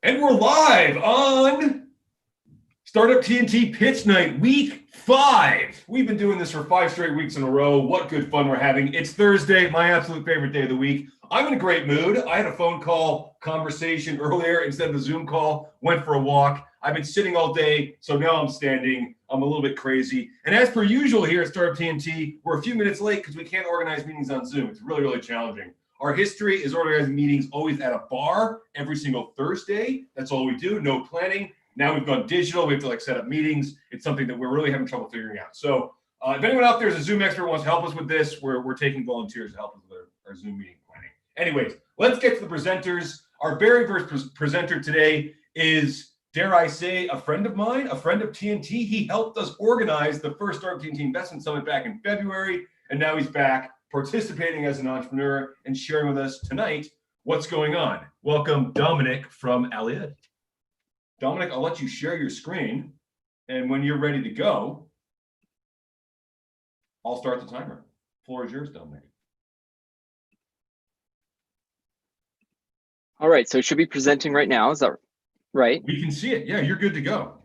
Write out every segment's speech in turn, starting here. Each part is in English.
And we're live on Startup TNT Pitch Night, week 5. We've been doing this for 5 straight weeks in a row. What good fun we're having. It's Thursday, my absolute favorite day of the week. I'm in a great mood. I had a phone call conversation earlier instead of a Zoom call, went for a walk. I've been sitting all day, so now I'm standing. I'm a little bit crazy. And as per usual here at Startup TNT, we're a few minutes late because we can't organize meetings on Zoom. It's really, really challenging. Our history is organizing meetings always at a bar every single Thursday. That's all we do, no planning. Now we've gone digital. We have to set up meetings. It's something that we're really having trouble figuring out. So if anyone out there is a Zoom expert wants to help us with this, we're taking volunteers to help us with our Zoom meeting planning. Anyways, let's get to the presenters. Our very first presenter today is, dare I say, a friend of mine, a friend of TNT. He helped us organize the first Startup TNT Investment Summit back in February, and now he's back participating as an entrepreneur and sharing with us tonight what's going on. Welcome, Dominic from Aliud. Dominic, I'll let you share your screen, and when you're ready to go, I'll start the timer. Floor is yours, Dominic. All right, so it should be presenting right now. Is that right? We can see it. Yeah, you're good to go.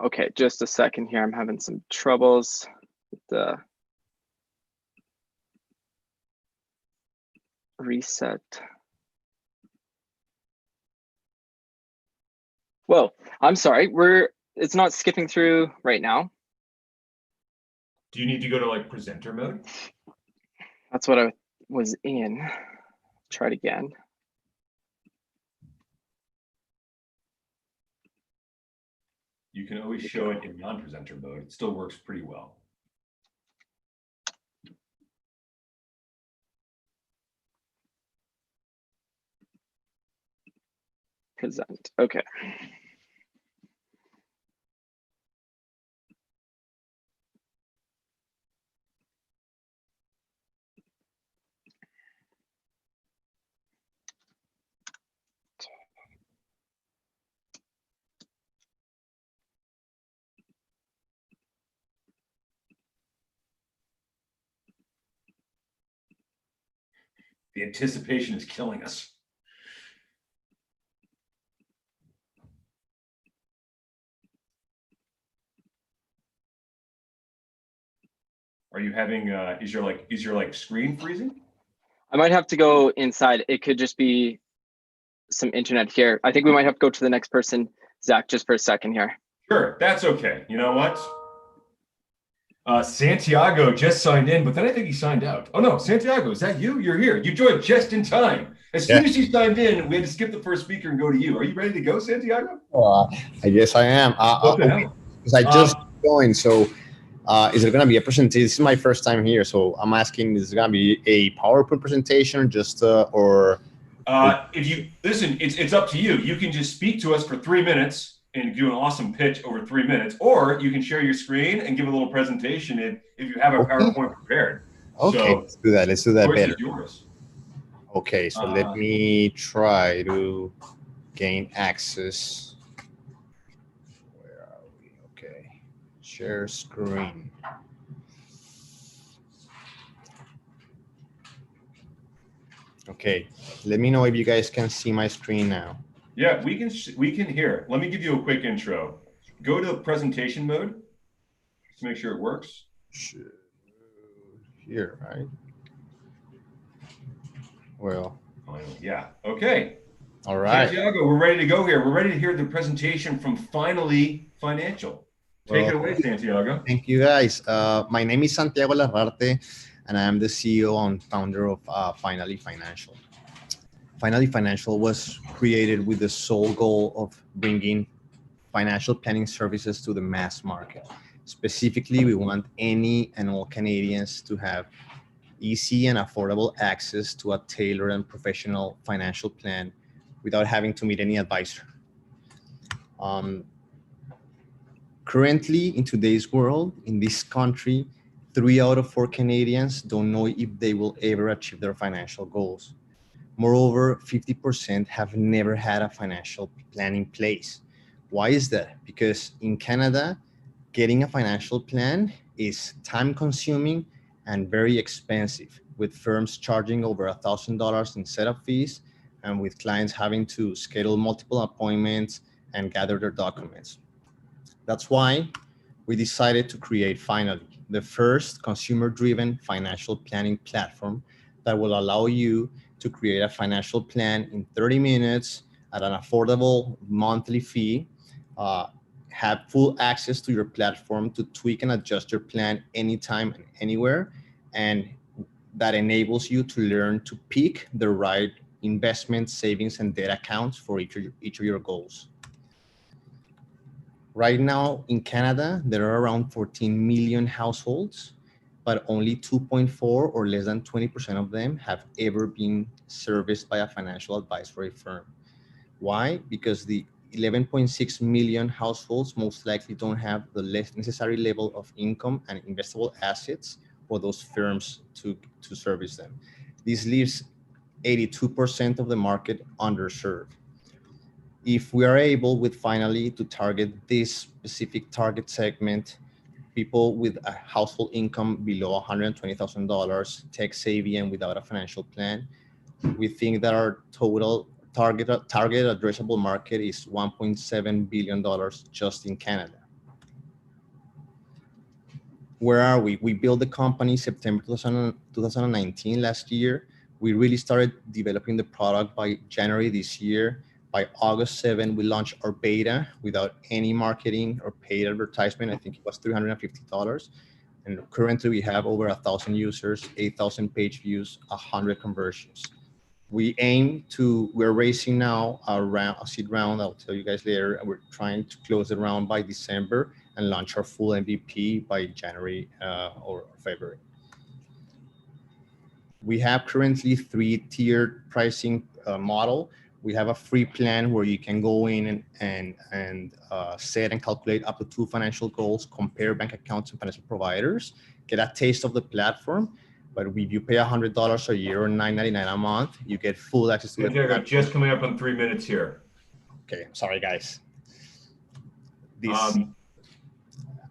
Okay, just a second here. I'm having some troubles with the reset. Whoa, I'm sorry. It's not skipping through right now. Do you need to go to presenter mode? That's what I was in. Try it again. You can always show it in non-presenter mode. It still works pretty well. Present. Okay. The anticipation is killing us. Are you having is your screen freezing? I might have to go inside. It could just be some internet here. I think we might have to go to the next person, Zach, just for a second here. Sure, that's okay. You know what? Santiago just signed in, but then I think he signed out. Oh no, Santiago, is that you? You're here. You joined just in time. As soon as you signed in, we had to skip the first speaker and go to you. Are you ready to go, Santiago? I guess I am. Because I just joined, so is it going to be a presentation? This is my first time here, so I'm asking, is it going to be a PowerPoint presentation, or? If you listen, it's up to you. You can just speak to us for 3 minutes and do an awesome pitch over 3 minutes, or you can share your screen and give a little presentation if you have a PowerPoint prepared. Okay, so, let's do that. Let's do that better. Yours. Okay, so let me try to gain access. Where are we? Okay, share screen. Okay, let me know if you guys can see my screen now. Yeah, we can hear. Let me give you a quick intro. Go to presentation mode to make sure it works. Here, right? Well. Yeah. Okay. All right. Santiago, we're ready to go here. We're ready to hear the presentation from Finally Financial. Take it away, Santiago. Thank you, guys. My name is Santiago Larrarte, and I am the CEO and founder of Finally Financial. Finally Financial was created with the sole goal of bringing financial planning services to the mass market. Specifically, we want any and all Canadians to have easy and affordable access to a tailored and professional financial plan without having to meet any advisor. Currently, in today's world, in this country, 3 out of 4 Canadians don't know if they will ever achieve their financial goals. Moreover, 50% have never had a financial plan in place. Why is that? Because in Canada, getting a financial plan is time consuming and very expensive, with firms charging over $1,000 in setup fees and with clients having to schedule multiple appointments and gather their documents. That's why we decided to create Finally, the first consumer-driven financial planning platform that will allow you to create a financial plan in 30 minutes at an affordable monthly fee, have full access to your platform to tweak and adjust your plan anytime and anywhere, and that enables you to learn to pick the right investment, savings, and debt accounts for each of your goals. Right now in Canada, there are around 14 million households, but only 2.4 or less than 20% of them have ever been serviced by a financial advisory firm. Why? Because the 11.6 million households most likely don't have the necessary level of income and investable assets for those firms to service them. This leaves 82% of the market underserved. If we are able with Finally to target this specific target segment, people with a household income below $120,000, tech savvy and without a financial plan, we think that our total target addressable market is $1.7 billion just in Canada. Where are we? We built the company September 2019 last year. We really started developing the product by January this year. By August 7, we launched our beta without any marketing or paid advertisement. I think it was $350. And currently we have over 1,000 users, 8,000 page views, 100 conversions. We're raising now a seed round. I'll tell you guys later. And we're trying to close the round by December and launch our full MVP by January or February. We have currently 3-tiered pricing model. We have a free plan where you can go in and set and calculate up to 2 financial goals, compare bank accounts and financial providers, get a taste of the platform. But if you pay $100 a year or $9.99 a month, you get full access to the platform. Just coming up on 3 minutes here. Okay, sorry guys.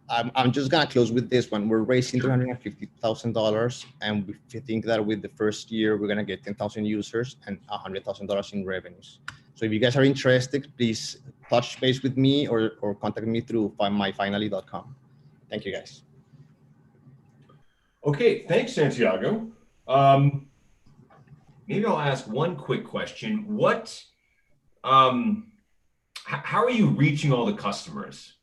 I'm just gonna close with this one. We're raising $350,000, and we think that with the first year, we're gonna get 10,000 users and $100,000 in revenues. So if you guys are interested, please touch base with me or contact me through myfinally.com. Thank you guys. Okay, thanks, Santiago. Maybe I'll ask one quick question. How are you reaching all the customers?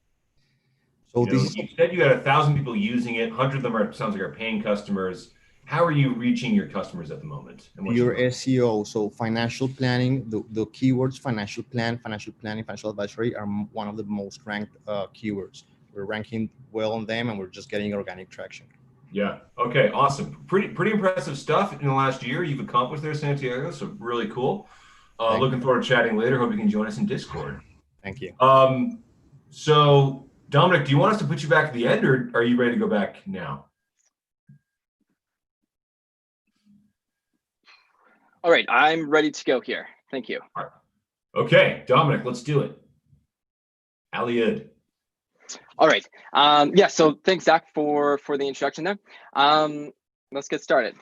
So you said you had 1,000 people using it. 100 of them sounds like are paying customers. How are you reaching your customers at the moment? Your SEO, so financial planning, the keywords financial plan, financial planning, financial advisory are one of the most ranked keywords. We're ranking well on them, and we're just getting organic traction. Yeah. Okay. Awesome. Pretty impressive stuff in the last year you've accomplished there, Santiago. So really cool. Looking forward to chatting later. Hope you can join us in Discord. Thank you. So Dominic, do you want us to put you back at the end, or are you ready to go back now? All right, I'm ready to go here. Thank you. All right. Okay, Dominic, let's do it. Aliud. All right. Yeah, so thanks, Zach, for the introduction there. Let's get started.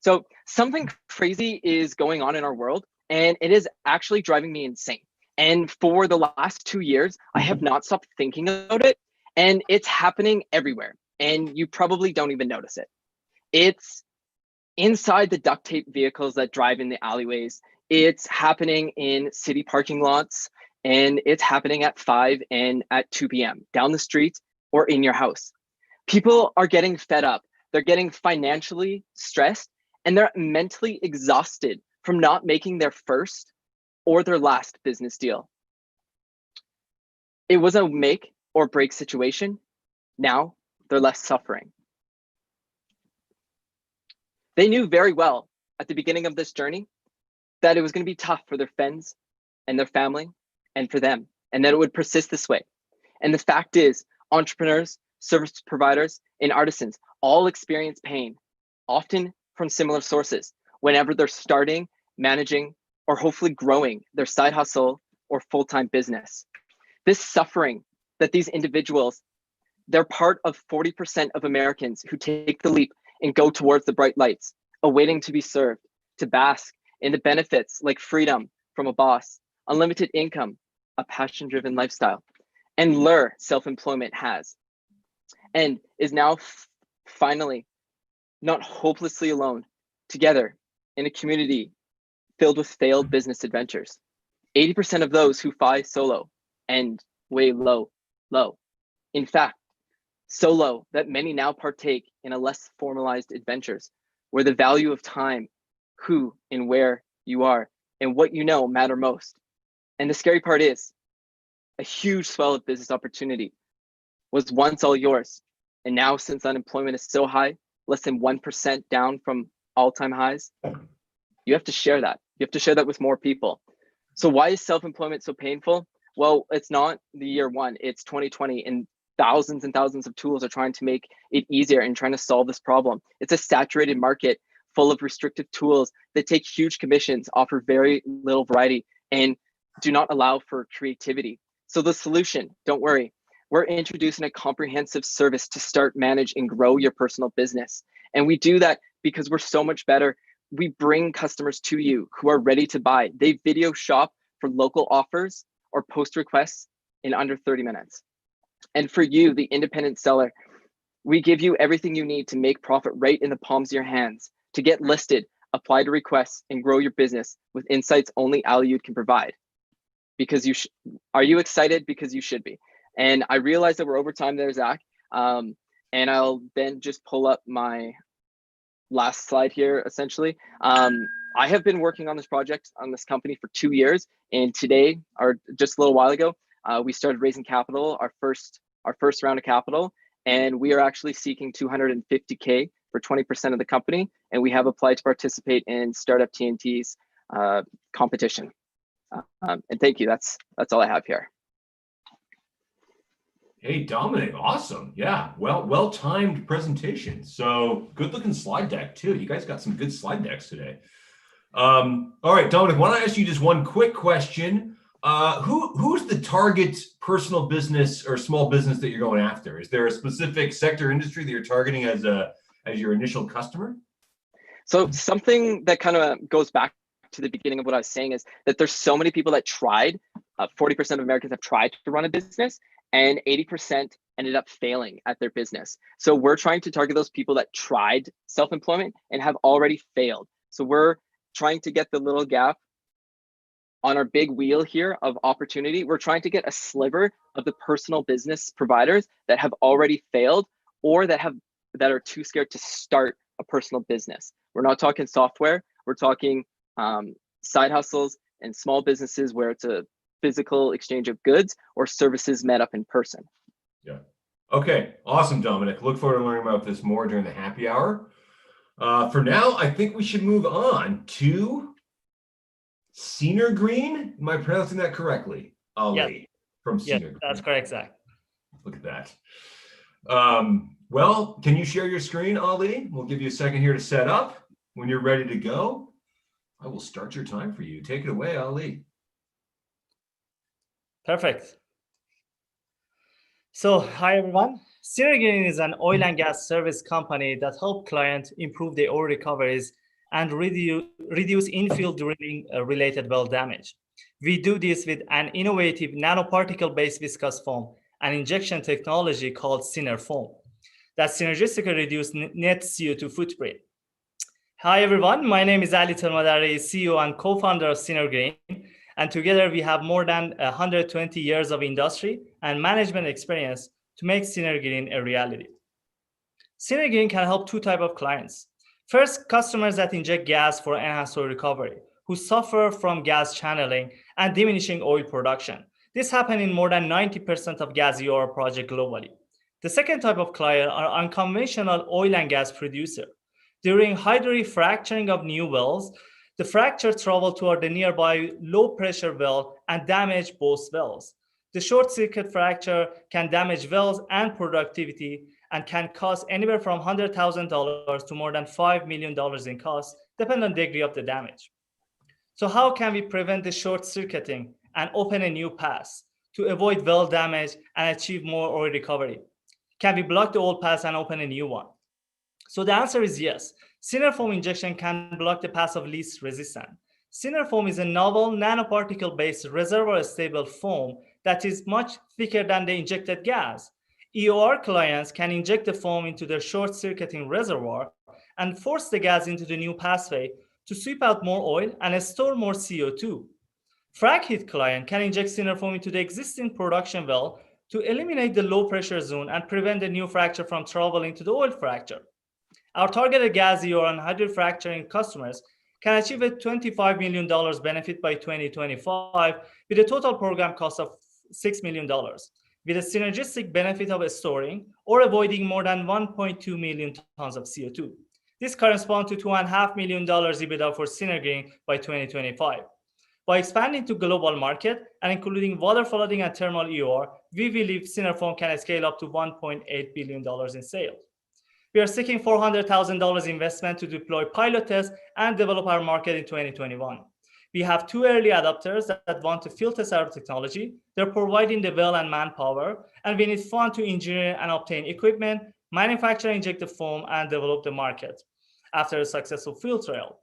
So something crazy is going on in our world, and it is actually driving me insane. And for the last 2 years, I have not stopped thinking about it, and it's happening everywhere, and you probably don't even notice it. It's inside the duct tape vehicles that drive in the alleyways. It's happening in city parking lots, and it's happening at 5 and at 2 p.m. down the street or in your house. People are getting fed up. They're getting financially stressed, and they're mentally exhausted from not making their first or their last business deal. It was a make or break situation. Now they're left suffering. They knew very well at the beginning of this journey that it was going to be tough for their friends and their family and for them, and that it would persist this way. And the fact is, entrepreneurs, service providers, and artisans all experience pain, often from similar sources, whenever they're starting, managing, or hopefully growing their side hustle or full-time business. This suffering that these individuals They're part of 40% of Americans who take the leap and go towards the bright lights, awaiting to be served, to bask in the benefits like freedom from a boss, unlimited income, a passion-driven lifestyle, and lure self-employment has, and is now finally not hopelessly alone, together in a community filled with failed business adventures. 80% of those who fly solo end way low. In fact, so low that many now partake in a less formalized adventures where the value of time, who and where you are, and what you know matter most. And the scary part is, a huge swell of business opportunity was once all yours. And now, since unemployment is so high, less than 1% down from all-time highs, you have to share that. You have to share that with more people. So why is self-employment so painful? Well, it's not the year one, it's 2020, and thousands of tools are trying to make it easier and trying to solve this problem. It's a saturated market full of restrictive tools that take huge commissions, offer very little variety, and do not allow for creativity. So the solution, don't worry, we're introducing a comprehensive service to start, manage, and grow your personal business. And we do that because we're so much better. We bring customers to you who are ready to buy. They video shop for local offers or post requests in under 30 minutes. And for you, the independent seller, we give you everything you need to make profit right in the palms of your hands, to get listed, apply to requests, and grow your business with insights only Aliud can provide. Because are you excited? Because you should be. And I realize that we're over time there, Zach. And I'll then just pull up my last slide here, essentially. I have been working on this project, on this company for 2 years. And today, or just a little while ago, we started raising capital, our first round of capital. And we are actually seeking 250K for 20% of the company. And we have applied to participate in Startup TNT's competition. And thank you, that's all I have here. Hey, Dominic, awesome. Yeah, well-timed presentation. So good looking slide deck too. You guys got some good slide decks today. All right, Dominic, why don't I ask you just one quick question? Who's the target personal business or small business that you're going after? Is there a specific sector industry that you're targeting as your initial customer? So something that kind of goes back to the beginning of what I was saying is that there's so many people that tried. 40% of Americans have tried to run a business, and 80% ended up failing at their business. So we're trying to target those people that tried self-employment and have already failed. So we're trying to get the little gap on our big wheel here of opportunity. We're trying to get a sliver of the personal business providers that have already failed or that are too scared to start a personal business. We're not talking software. We're talking side hustles and small businesses where it's a physical exchange of goods or services met up in person. Yeah. Okay. Awesome, Dominic. Look forward to learning about this more during the happy hour. For now, I think we should move on to Cinergrain. Am I pronouncing that correctly? Ali, yes. From Yes, Cinergrain. that's correct, Zach. Look at that. Well, can you share your screen, Ali? We'll give you a second here to set up. When you're ready to go, I will start your time for you. Take it away, Ali. Perfect. So, hi everyone. Cinergrain is an oil and gas service company that helps clients improve their oil recoveries and reduce infield drilling related well damage. We do this with an innovative nanoparticle-based viscous foam and injection technology called Cinerfoam that synergistically reduces net CO2 footprint. Hi everyone, my name is Ali Telmadari, CEO and co-founder of Cinergrain, and together we have more than 120 years of industry and management experience to make Cinergrain a reality. Cinergrain can help two types of clients. First, customers that inject gas for enhanced oil recovery, who suffer from gas channeling and diminishing oil production. This happens in more than 90% of gas EOR projects globally. The second type of client are unconventional oil and gas producers. During hydrofracturing of new wells, the fracture travels toward the nearby low-pressure well and damage both wells. The short-circuit fracture can damage wells and productivity and can cost anywhere from $100,000 to more than $5 million in cost, depending on the degree of the damage. So how can we prevent the short-circuiting and open a new path to avoid well damage and achieve more oil recovery? Can we block the old path and open a new one? So the answer is yes. Cinerfoam injection can block the path of least resistance. Cinerfoam is a novel nanoparticle-based reservoir-stable foam that is much thicker than the injected gas. EOR clients can inject the foam into their short-circuiting reservoir and force the gas into the new pathway to sweep out more oil and store more CO2. Frac heat client can inject Cinerfoam into the existing production well to eliminate the low pressure zone and prevent the new fracture from traveling to the oil fracture. Our targeted gas EOR and hydrofracturing customers can achieve a $25 million benefit by 2025 with a total program cost of $6 million, with a synergistic benefit of storing or avoiding more than 1.2 million tons of CO2. This corresponds to $2.5 million EBITDA for Cinergrain by 2025. By expanding to global market and including water flooding and thermal EOR, we believe Cinerfoam can scale up to $1.8 billion in sales. We are seeking $400,000 investment to deploy pilot tests and develop our market in 2021. We have 2 early adopters that want to field test our technology. They're providing the well and manpower, and we need funds to engineer and obtain equipment, manufacture injected foam, and develop the market. After a successful field trial,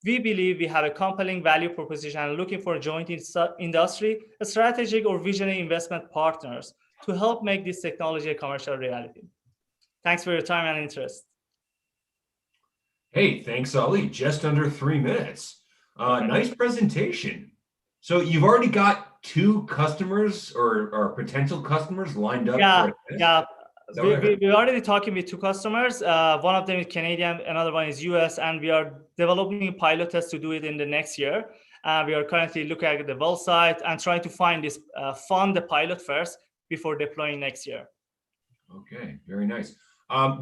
we believe we have a compelling value proposition and looking for joint industry, strategic or visionary investment partners to help make this technology a commercial reality. Thanks for your time and interest. Hey, thanks, Ali. Just under 3 minutes. Nice presentation. So you've already got 2 customers or potential customers lined up. Yeah. We're already talking with 2 customers. One of them is Canadian, another one is US, and we are developing a pilot test to do it in the next year. We are currently looking at the well site and trying to fund the pilot first before deploying next year. Okay, very nice.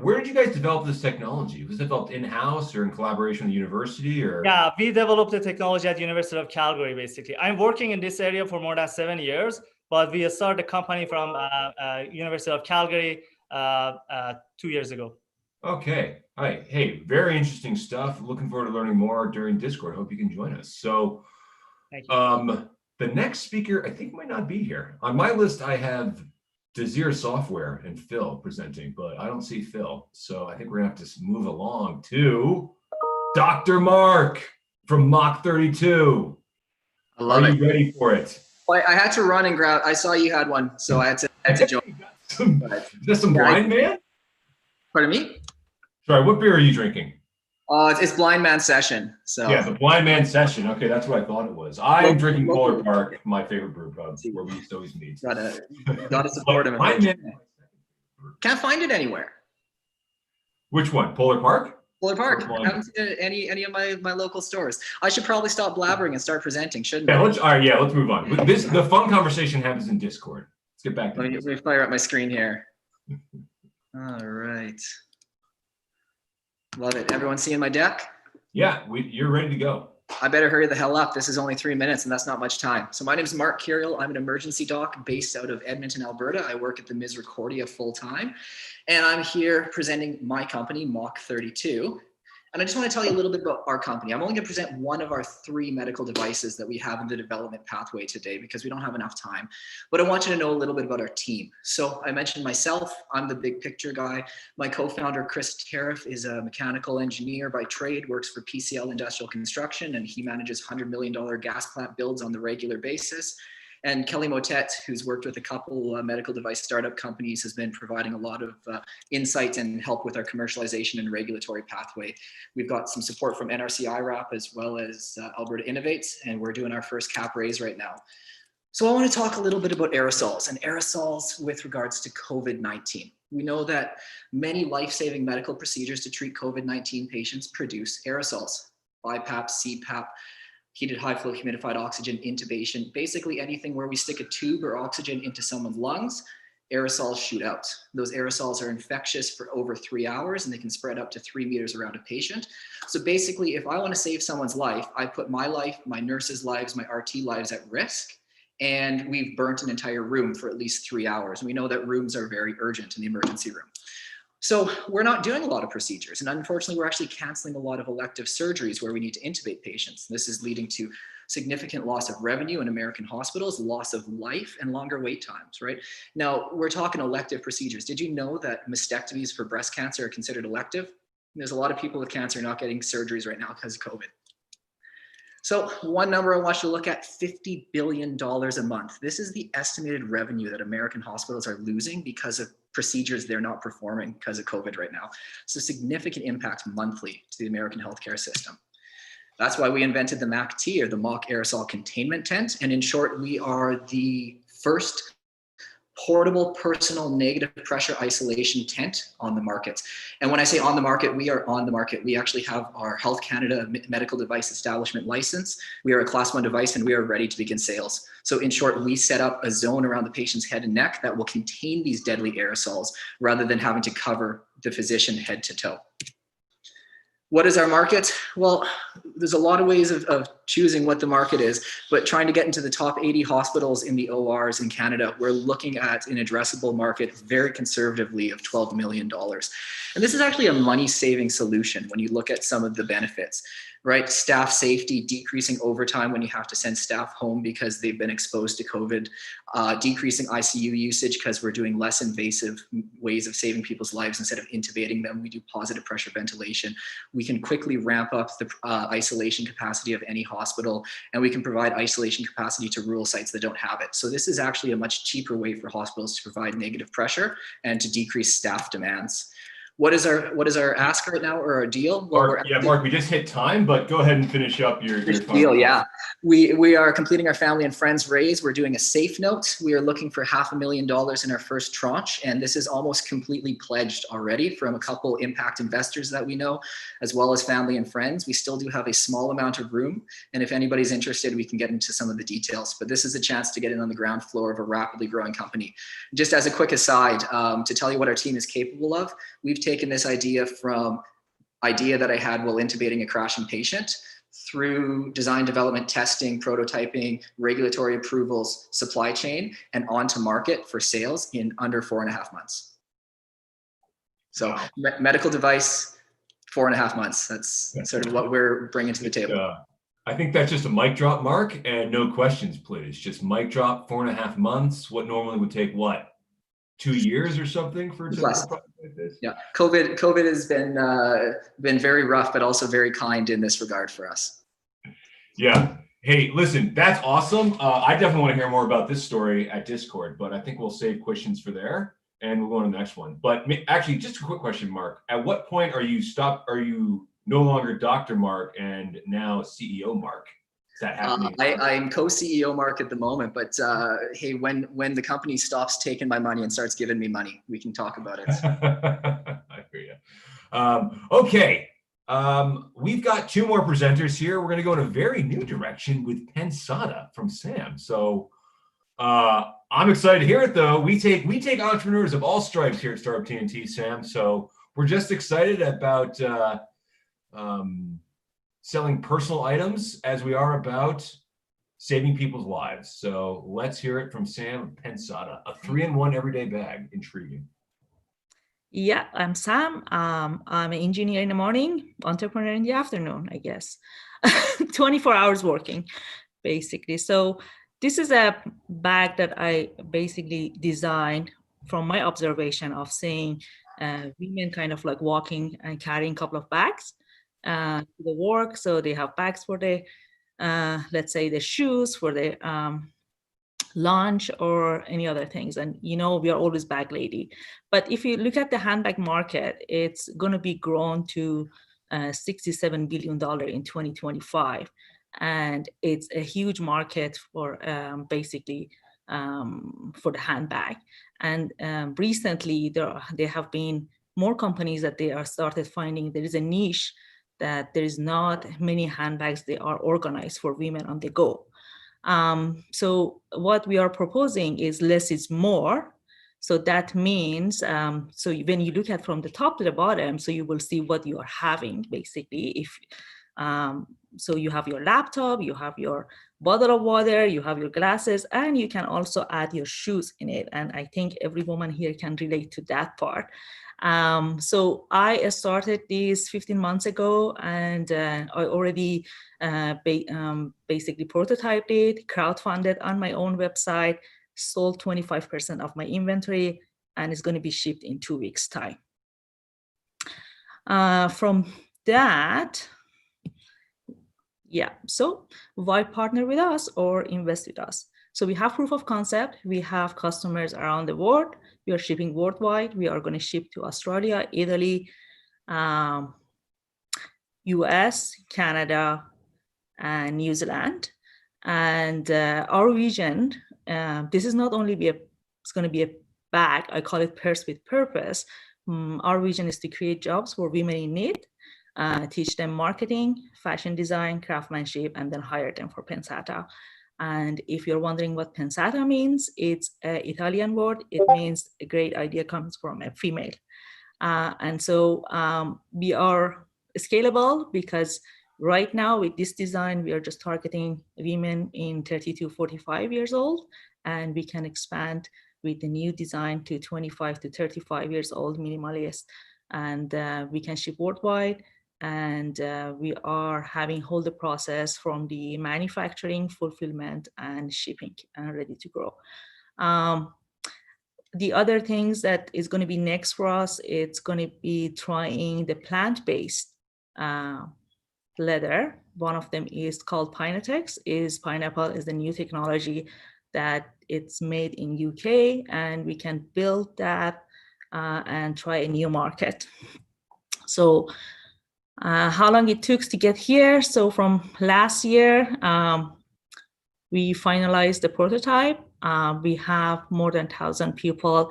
Where did you guys develop this technology? Was it developed in-house or in collaboration with the university? Or Yeah, we developed the technology at the University of Calgary, basically. I'm working in this area for more than 7 years, but we started the company from University of Calgary 2 years ago. Okay. Hi. Hey, very interesting stuff. Looking forward to learning more during Discord. Hope you can join us. So Thank you. the next speaker, I think, might not be here. On my list, I have Dezir Software and Phil presenting, but I don't see Phil. So I think we're gonna have to move along to Dr. Mark from Mach 32. I love Are it. you ready for it? Well, I had to run and grab. I saw you had one, so I had to join. Is this some blind man? Pardon me? Sorry, what beer are you drinking? It's Blind Man Session. So Yeah, the blind man session. Okay, that's what I thought it was. I'm drinking Polar Park, my favorite brew pub, where we used to always meet. gotta support him. Can't find it anywhere. Which one? Polar Park? Polar Park. I haven't seen it at any of my local stores. I should probably stop blabbering and start presenting, shouldn't I? Let's move on. The fun conversation happens in Discord. Let's get back to Let me fire up my screen here. All right. Love it. Everyone seeing my deck? Yeah, you're ready to go. I better hurry the hell up. This is only 3 minutes and that's not much time. So my name is Mark Curiel. I'm an emergency doc based out of Edmonton, Alberta. I work at the Misericordia full time. And I'm here presenting my company, Mach 32. And I just want to tell you a little bit about our company. I'm only going to present one of our 3 medical devices that we have in the development pathway today because we don't have enough time. But I want you to know a little bit about our team. So I mentioned myself, I'm the big picture guy. My co-founder, Chris Tariff, is a mechanical engineer by trade, works for PCL Industrial Construction, and he manages $100 million gas plant builds on the regular basis. And Kelly Motet, who's worked with a couple medical device startup companies, has been providing a lot of insights and help with our commercialization and regulatory pathway. We've got some support from NRC IRAP as well as Alberta Innovates, and we're doing our first cap raise right now. So I want to talk a little bit about aerosols and aerosols with regards to COVID-19. We know that many life-saving medical procedures to treat COVID-19 patients produce aerosols, BiPAP, CPAP, heated high flow humidified oxygen, intubation, basically anything where we stick a tube or oxygen into someone's lungs, aerosols shoot out. Those aerosols are infectious for over 3 hours and they can spread up to 3 meters around a patient. So basically, if I want to save someone's life, I put my life, my nurses' lives, my RT lives at risk, and we've burnt an entire room for at least 3 hours. And we know that rooms are very urgent in the emergency room. So we're not doing a lot of procedures. And unfortunately, we're actually canceling a lot of elective surgeries where we need to intubate patients. This is leading to significant loss of revenue in American hospitals, loss of life, and longer wait times, right? Now, we're talking elective procedures. Did you know that mastectomies for breast cancer are considered elective? There's a lot of people with cancer not getting surgeries right now because of COVID. So one number I want you to look at, $50 billion a month. This is the estimated revenue that American hospitals are losing because of procedures they're not performing because of COVID right now. So significant impact monthly to the American healthcare system. That's why we invented the MAC-T, or the mock aerosol containment tent. And in short, we are the first portable personal negative pressure isolation tent on the market. And when I say on the market, we are on the market. We actually have our Health Canada medical device establishment license. We are a class 1 device and we are ready to begin sales. So in short, we set up a zone around the patient's head and neck that will contain these deadly aerosols rather than having to cover the physician head to toe. What is our market? Well, there's a lot of ways of choosing what the market is, but trying to get into the top 80 hospitals in the ORs in Canada, we're looking at an addressable market very conservatively of $12 million. And this is actually a money-saving solution when you look at some of the benefits, right? Staff safety, decreasing overtime when you have to send staff home because they've been exposed to COVID, decreasing ICU usage because we're doing less invasive ways of saving people's lives. Instead of intubating them, we do positive pressure ventilation. We can quickly ramp up the isolation capacity of any hospital, and we can provide isolation capacity to rural sites that don't have it. So this is actually a much cheaper way for hospitals to provide negative pressure and to decrease staff demands. What is our ask right now, or our deal? Well, Mark, we just hit time, but go ahead and finish up your deal. Yeah, we are completing our family and friends raise. We're doing a safe note. We are looking for $500,000 in our first tranche, and this is almost completely pledged already from a couple impact investors that we know, as well as family and friends. We still do have a small amount of room, and if anybody's interested, we can get into some of the details. But this is a chance to get in on the ground floor of a rapidly growing company. Just as a quick aside, to tell you what our team is capable of, we've taken this idea from idea that I had while intubating a crashing patient through design, development, testing, prototyping, regulatory approvals, supply chain, and onto market for sales in under 4.5 months. So wow. Medical device, 4.5 months. That's sort of what we're bringing to the table. I think that's just a mic drop, Mark, and no questions, please. Just mic drop, 4.5 months. What normally would take what? 2 years or something for a project like this? Yeah, COVID has been very rough, but also very kind in this regard for us. Yeah. Hey, listen, that's awesome. I definitely want to hear more about this story at Discord, but I think we'll save questions for there and we'll go on to the next one. But actually, just a quick question, Mark. At what point are you no longer Dr. Mark and now CEO Mark? Is that happening? I'm co-CEO Mark at the moment, but hey, when the company stops taking my money and starts giving me money, we can talk about it. I hear you. Okay, we've got 2 more presenters here. We're going to go in a very new direction with Pensada from Sam. So I'm excited to hear it, though. We take entrepreneurs of all stripes here at Startup TNT, Sam. So we're just excited about selling personal items as we are about saving people's lives. So let's hear it from Sam Pensada, a 3-in-1 everyday bag. Intriguing. Yeah, I'm Sam. I'm an engineer in the morning, entrepreneur in the afternoon, I guess. 24 hours working, basically. So this is a bag that I basically designed from my observation of seeing women kind of like walking and carrying a couple of bags to the work. So they have bags for the, let's say, the shoes, for the lunch or any other things. And, we are always bag lady. But if you look at the handbag market, it's going to be grown to $67 billion in 2025. And it's a huge market for basically for the handbag. And recently, there have been more companies that they are started finding there is a niche that there is not many handbags they are organized for women on the go. So what we are proposing is less is more. So that means, so when you look at from the top to the bottom, so you will see what you are having basically. If So you have your laptop, you have your bottle of water, you have your glasses, and you can also add your shoes in it. And I think every woman here can relate to that part. So I started this 15 months ago, and I already basically prototyped it, crowdfunded on my own website, sold 25% of my inventory, and it's going to be shipped in 2 weeks' time. From that, yeah, so why partner with us or invest with us? So we have proof of concept. We have customers around the world. We are shipping worldwide. We are going to ship to Australia, Italy, US, Canada, and New Zealand. And our vision, this is not only it's going to be a bag. I call it purse with purpose. Our vision is to create jobs for women in need, teach them marketing, fashion design, craftsmanship, and then hire them for Pensata. And if you're wondering what Pensata means, it's an Italian word. It means a great idea comes from a female. And so we are scalable because right now with this design, we are just targeting women in 30 to 45 years old, and we can expand with the new design to 25 to 35 years old minimalist. And we can ship worldwide. And we are having whole the process from the manufacturing, fulfillment, and shipping, and ready to grow. The other things that is going to be next for us, it's going to be trying the plant-based leather. One of them is called Pinetex. Pineapple is the new technology that it's made in UK, and we can build that and try a new market. So how long it took to get here? So from last year, we finalized the prototype. We have more than 1,000 people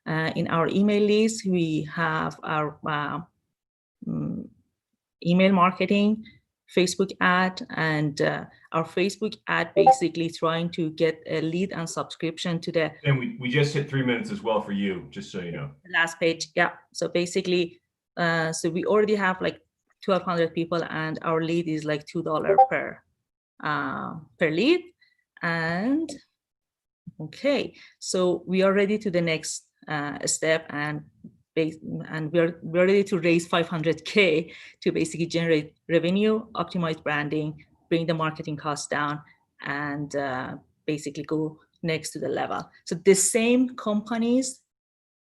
in our email list. We have our email marketing, Facebook ad, and our Facebook ad basically trying to get a lead and subscription to the. And we just hit 3 minutes as well for you, just so you know. Last page, yeah. So basically, so we already have like 1,200 people, and our lead is like $2 per lead. And okay, so we are ready to the next step, and we're ready to raise 500K to basically generate revenue, optimize branding, bring the marketing costs down, and basically go next to the level. So the same companies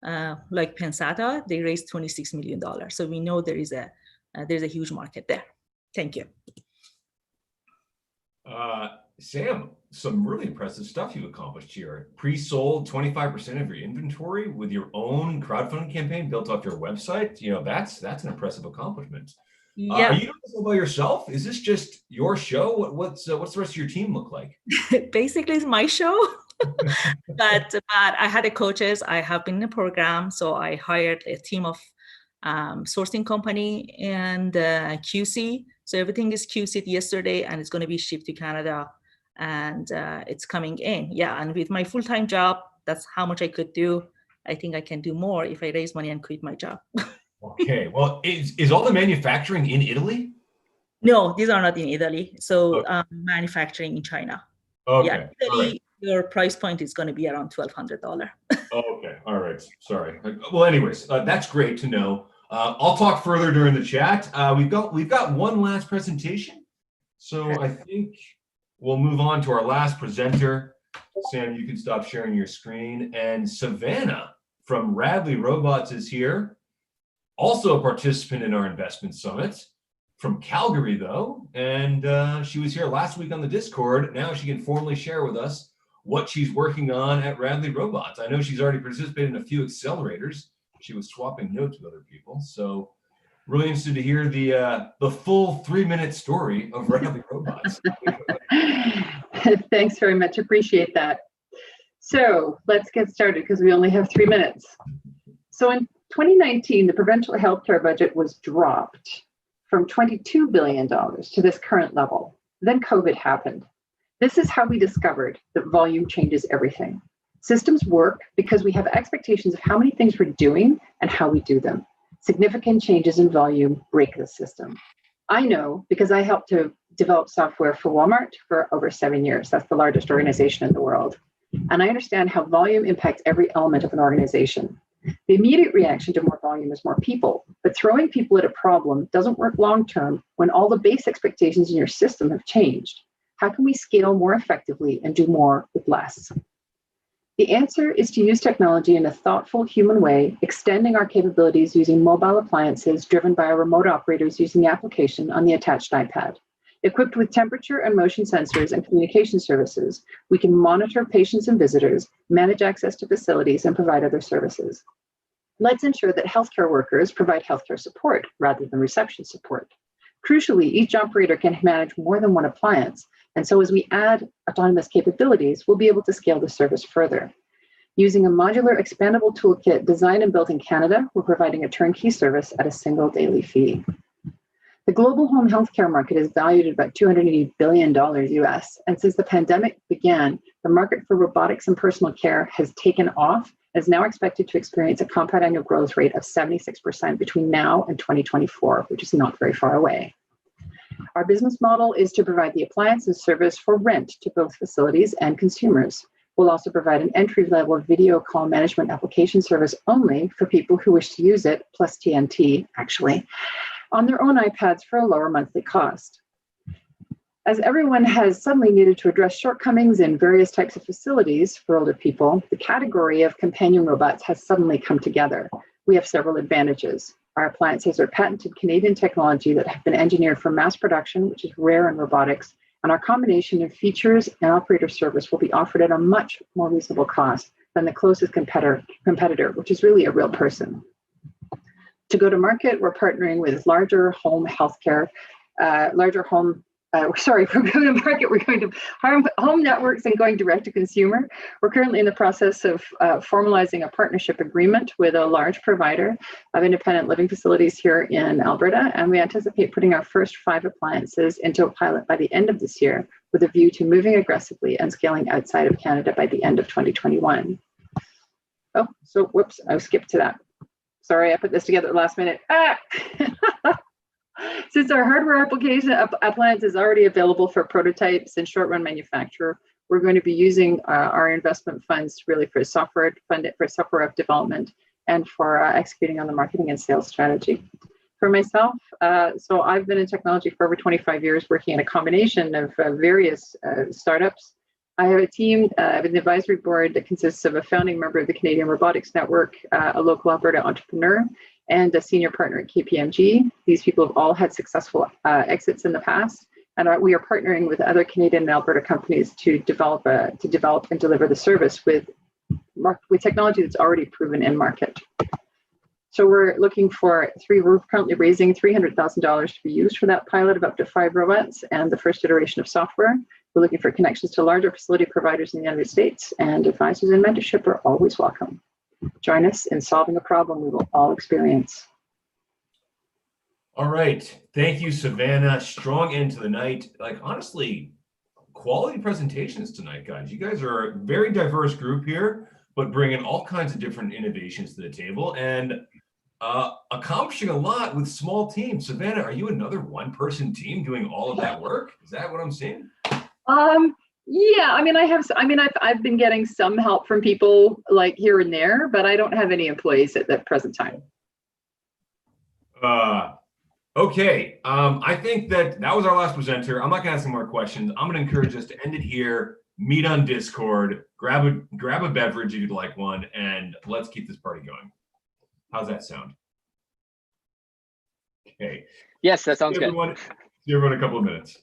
like Pensata, they raised $26 million. So we know there's a huge market there. Thank you. Sam, some really impressive stuff you accomplished here. Pre-sold 25% of your inventory with your own crowdfunding campaign built off your website. You know, that's an impressive accomplishment. Yeah. Are you doing this all by yourself? Is this just your show? What's the rest of your team look like? Basically, it's my show. but I had a coaches. I have been in a program, so I hired a team of sourcing company and QC. So everything is QC'd yesterday, and it's going to be shipped to Canada, and it's coming in. Yeah, and with my full-time job, that's how much I could do. I think I can do more if I raise money and quit my job. Okay, well, is all the manufacturing in Italy? No, these are not in Italy. So okay. Manufacturing in China. Okay. Yeah, Italy, your price point is going to be around $1,200. Okay, all right. Sorry. Well, anyways, that's great to know. I'll talk further during the chat. We've got one last presentation, so I think we'll move on to our last presenter. Sam, you can stop sharing your screen. And Savannah from Radley Robots is here, also a participant in our investment summit from Calgary, though. And she was here last week on the Discord. Now she can formally share with us what she's working on at Radley Robots. I know she's already participated in a few accelerators. She was swapping notes with other people. So really interested to hear the full 3-minute story of Radley Robots. Thanks very much. Appreciate that. So let's get started because we only have 3 minutes. So in 2019, the provincial healthcare budget was dropped from $22 billion to this current level. Then COVID happened. This is how we discovered that volume changes everything. Systems work because we have expectations of how many things we're doing and how we do them. Significant changes in volume break the system. I know because I helped to developed software for Walmart for over 7 years. That's the largest organization in the world. And I understand how volume impacts every element of an organization. The immediate reaction to more volume is more people, but throwing people at a problem doesn't work long-term when all the base expectations in your system have changed. How can we scale more effectively and do more with less? The answer is to use technology in a thoughtful, human way, extending our capabilities using mobile appliances driven by our remote operators using the application on the attached iPad. Equipped with temperature and motion sensors and communication services, we can monitor patients and visitors, manage access to facilities, and provide other services. Let's ensure that healthcare workers provide healthcare support rather than reception support. Crucially, each operator can manage more than one appliance, and so as we add autonomous capabilities, we'll be able to scale the service further. Using a modular expandable toolkit designed and built in Canada, we're providing a turnkey service at a single daily fee. The global home healthcare market is valued at about $280 billion US, and since the pandemic began, the market for robotics and personal care has taken off and is now expected to experience a compound annual growth rate of 76% between now and 2024, which is not very far away. Our business model is to provide the appliance and service for rent to both facilities and consumers. We'll also provide an entry-level video call management application service only for people who wish to use it, plus TNT, actually, on their own iPads for a lower monthly cost. As everyone has suddenly needed to address shortcomings in various types of facilities for older people, the category of companion robots has suddenly come together. We have several advantages. Our appliances are patented Canadian technology that have been engineered for mass production, which is rare in robotics, and our combination of features and operator service will be offered at a much more reasonable cost than the closest competitor, which is really a real person. To go to market, we're partnering with larger home healthcare, we're going to market, we're going to home networks and going direct to consumer. We're currently in the process of formalizing a partnership agreement with a large provider of independent living facilities here in Alberta, and we anticipate putting our first 5 appliances into a pilot by the end of this year with a view to moving aggressively and scaling outside of Canada by the end of 2021. Oh, so whoops, I skipped to that. Sorry, I put this together at the last minute. Since our hardware application appliance is already available for prototypes and short-run manufacture, we're going to be using our investment funds really for software development and for executing on the marketing and sales strategy. For myself, so I've been in technology for over 25 years, working in a combination of various startups. I have a team, I have an advisory board that consists of a founding member of the Canadian Robotics Network, a local Alberta entrepreneur, and a senior partner at KPMG. These people have all had successful exits in the past, and we are partnering with other Canadian and Alberta companies to develop and deliver the service with technology that's already proven in market. So we're looking for we're currently raising $300,000 to be used for that pilot of up to 5 robots and the first iteration of software. We're looking for connections to larger facility providers in the United States, and advisors and mentorship are always welcome. Join us in solving a problem we will all experience. All right. Thank you, Savannah. Strong end to the night. Like, honestly, quality presentations tonight, guys. You guys are a very diverse group here, but bringing all kinds of different innovations to the table and accomplishing a lot with small teams. Savannah, are you another one-person team doing all of that work? Is that what I'm seeing? Yeah, I've been getting some help from people like here and there, but I don't have any employees at the present time. Okay. I think that was our last presenter. I'm not gonna ask any more questions. I'm gonna encourage us to end it here. Meet on Discord. Grab a beverage if you'd like one, and let's keep this party going. How's that sound? Okay. Yes, that sounds good. See everyone in a couple of minutes.